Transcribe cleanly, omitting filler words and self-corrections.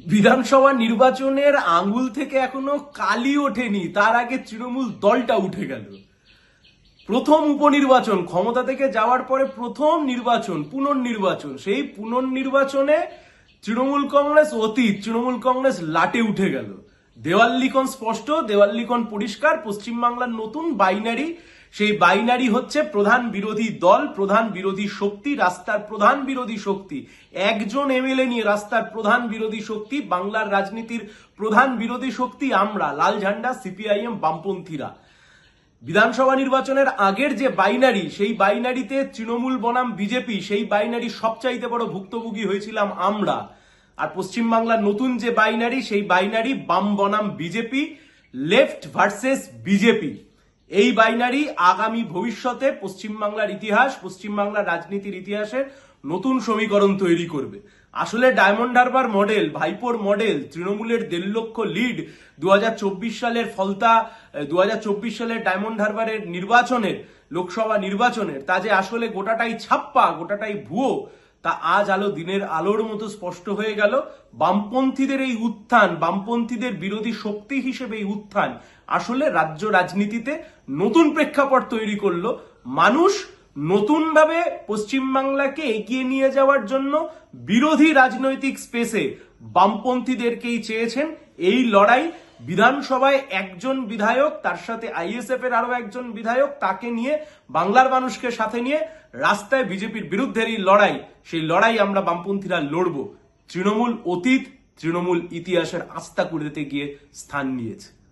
বিধানসভা নির্বাচনের আঙ্গুল থেকে এখনো কালি ওঠেনি, তার আগে তৃণমূল দলটা উঠে গেল। প্রথম উপনির্বাচন, ক্ষমতা থেকে যাওয়ার পরে প্রথম নির্বাচন, পুনর্নির্বাচন। সেই পুনর্নির্বাচনে তৃণমূল কংগ্রেস অতীত, তৃণমূল কংগ্রেস লাটে উঠে গেল। দেওয়াল লিখন স্পষ্ট, দেওয়াল লিখন পরিষ্কার। পশ্চিমবাংলার নতুন বাইনারি, সেই বাইনারি হচ্ছে প্রধান বিরোধী দল, প্রধান বিরোধী শক্তি, রাস্তার প্রধান বিরোধী শক্তি। একজন এমএলএ নিয়ে রাস্তার প্রধান বিরোধী শক্তি, বাংলার রাজনীতির প্রধান বিরোধী শক্তি আমরা, লাল ঝান্ডা, সিপিআইএম, বামপন্থীরা। বিধানসভা নির্বাচনের আগের যে বাইনারি, সেই বাইনারিতে তৃণমূল বনাম বিজেপি, সেই বাইনারি সবচাইতে বড় ভুক্তভোগী হয়েছিলাম আমরা। আর পশ্চিমবাংলার নতুন যে বাইনারি, সেই বাইনারি বাম বনাম বিজেপি, লেফট ভার্সেস বিজেপি। এই বাইনারি আগামী ভবিষ্যতে পশ্চিমবাংলার ইতিহাস, পশ্চিমবাংলার রাজনীতির ইতিহাসের নতুন সমীকরণ তৈরি করবে। আসলে ডায়মন্ড হারবার মডেল, ভাইপোর মডেল, তৃণমূলের 1.5 লক্ষ লিড, 2024 সালের ফলতা, 2024 সালের ডায়মন্ড হারবারের নির্বাচনের, লোকসভা নির্বাচনের, তা যে আসলে গোটাটাই ছাপ্পা, গোটাটাই ভুয়ো, তা আজ দিনের আলোর মতো স্পষ্ট হয়ে গেল। বামপন্থীদের এই উত্থান, বামপন্থীদের বিরোধী শক্তি হিসেবে এই উত্থান আসলে রাজ্য রাজনীতিতে নতুন প্রেক্ষাপট তৈরি করলো। মানুষ নতুনভাবে পশ্চিমবাংলাকে এগিয়ে নিয়ে যাওয়ার জন্য বিরোধী রাজনৈতিক স্পেসে বামপন্থীদেরকেই চেয়েছেন। এই লড়াই, বিধানসভায় একজন বিধায়ক, তার সাথে আইএসএফ এর আরো একজন বিধায়ক, তাকে নিয়ে বাংলার মানুষকে সাথে নিয়ে রাস্তায় বিজেপির বিরুদ্ধে এই লড়াই, সেই লড়াই আমরা বামপন্থীরা লড়বো। তৃণমূল অতীত, তৃণমূল ইতিহাসের আস্থা করে দিতে গিয়ে স্থান নিয়েছে।